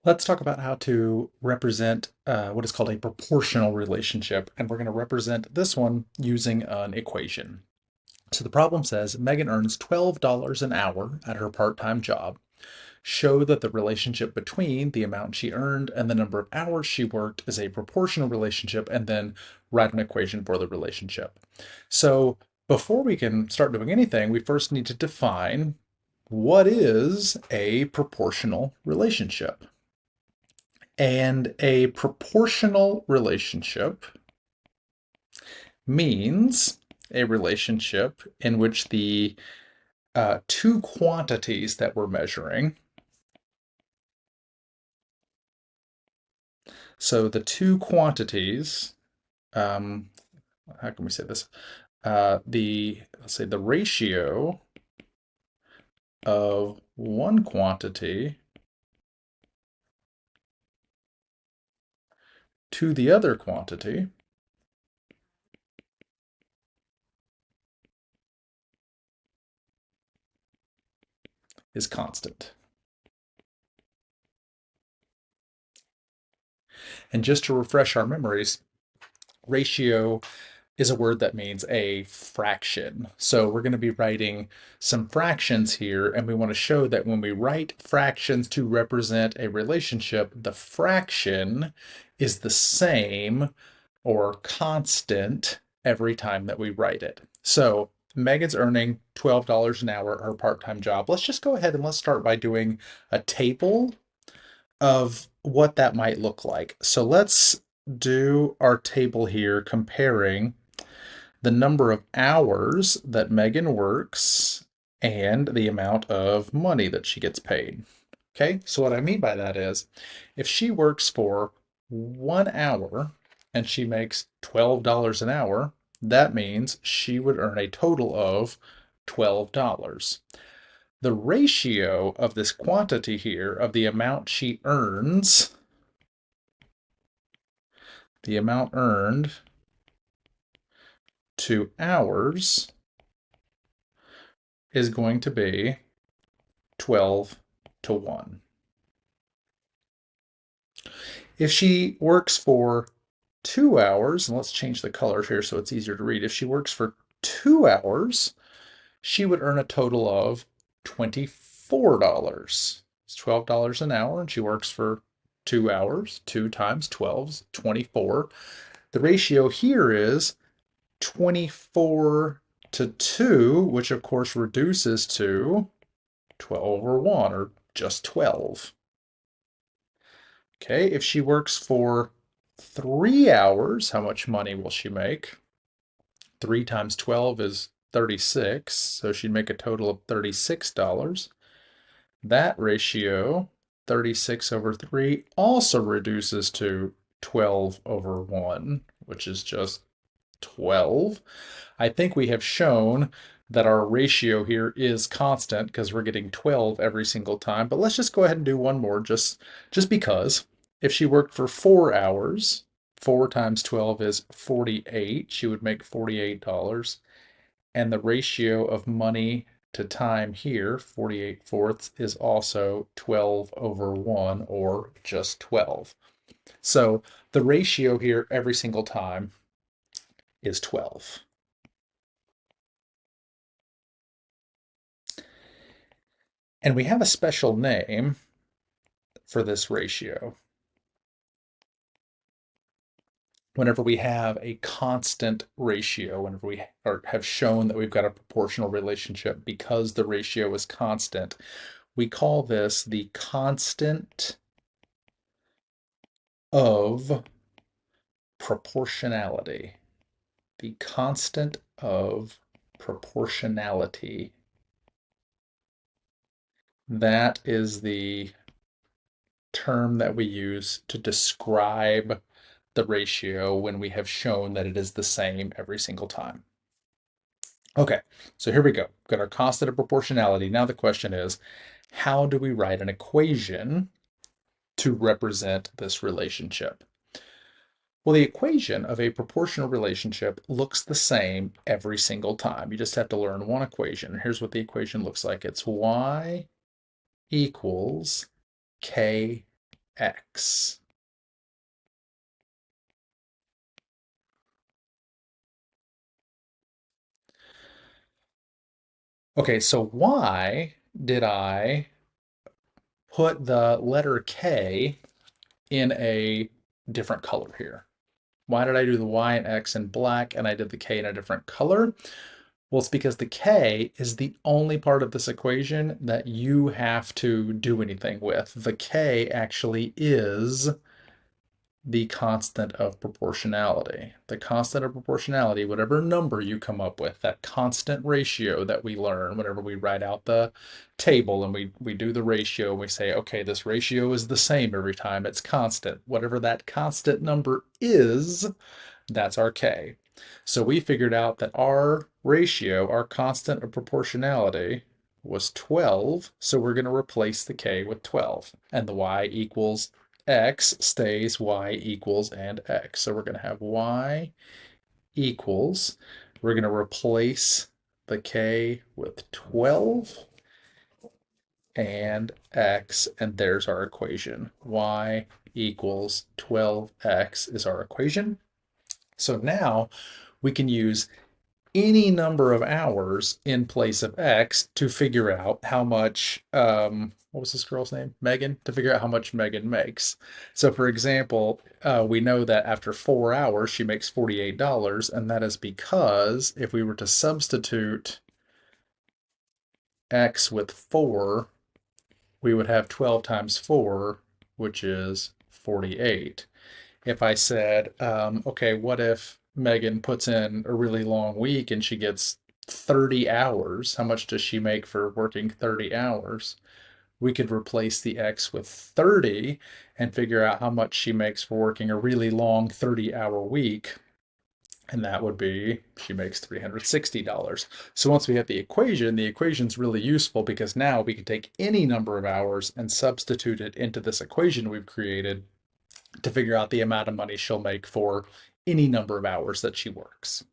Let's talk about how to represent what is called a proportional relationship, and we're going to represent this one using an equation. So the problem says Megan earns $12 an hour at her part-time job. Show that the relationship between the amount she earned and the number of hours she worked is a proportional relationship, and then write an equation for the relationship. So before we can start doing anything, we first need to define what is a proportional relationship. And a proportional relationship means a relationship in which the two quantities that we're measuring, so the two quantities, how can we say this? Let's say the ratio of one quantity to the other quantity is constant. And just to refresh our memories, ratio is a word that means a fraction. So we're going to be writing some fractions here, and we want to show that when we write fractions to represent a relationship, the fraction is the same or constant every time that we write it. So Megan's earning $12 an hour at her part-time job. Let's just go ahead and let's start by doing a table of what that might look like. So let's do our table here comparing the number of hours that Megan works and the amount of money that she gets paid. Okay, so what I mean by that is if she works for 1 hour and she makes $12 an hour, that means she would earn a total of $12. The ratio of this quantity here of the amount she earns, the amount earned to hours, is going to be 12 to 1. If she works for 2 hours, and let's change the colors here so it's easier to read. If she works for 2 hours, she would earn a total of $24. It's $12 an hour, and she works for 2 hours. 2 times 12 is 24. The ratio here is 24 to 2, which of course reduces to 12 over 1, or just 12. Okay, if she works for 3 hours, how much money will she make? 3 times 12 is 36, so she'd make a total of $36. That ratio, 36 over 3, also reduces to 12 over 1, which is just 12. I think we have shown that our ratio here is constant because we're getting 12 every single time. But let's just go ahead and do one more just because. If she worked for 4 hours, 4 times 12 is 48. She would make $48. And the ratio of money to time here, 48 fourths, is also 12 over 1, or just 12. So the ratio here every single time is 12. And we have a special name for this ratio. Whenever we have a constant ratio, whenever we have shown that we've got a proportional relationship because the ratio is constant, we call this the constant of proportionality. The constant of proportionality. That is the term that we use to describe the ratio when we have shown that it is the same every single time. Okay, so here we go. We've got our constant of proportionality. Now the question is, how do we write an equation to represent this relationship? Well, the equation of a proportional relationship looks the same every single time. You just have to learn one equation. Here's what the equation looks like. It's y equals k X. Okay, so why did I put the letter K in a different color here? Why did I do the Y and X in black and I did the K in a different color? Well, it's because the K is the only part of this equation that you have to do anything with. The K actually is the constant of proportionality. The constant of proportionality, whatever number you come up with, that constant ratio that we learn whenever we write out the table and we do the ratio and we say, okay, this ratio is the same every time, it's constant. Whatever that constant number is, that's our K. So we figured out that our ratio, our constant of proportionality, was 12. So we're going to replace the K with 12. And the Y equals X stays Y equals and X. So we're going to have Y equals, we're going to replace the K with 12 and X, and there's our equation. Y equals 12X is our equation. So now we can use any number of hours in place of X to figure out how much, what was this girl's name? Megan, to figure out how much Megan makes. So, for example, we know that after 4 hours, she makes $48, and that is because if we were to substitute X with 4, we would have 12 times 4, which is 48. If I said, okay, what if Megan puts in a really long week and she gets 30 hours? How much does she make for working 30 hours? We could replace the X with 30 and figure out how much she makes for working a really long 30-hour week. And that would be, she makes $360. So once we have the equation's really useful because now we can take any number of hours and substitute it into this equation we've created to figure out the amount of money she'll make for any number of hours that she works.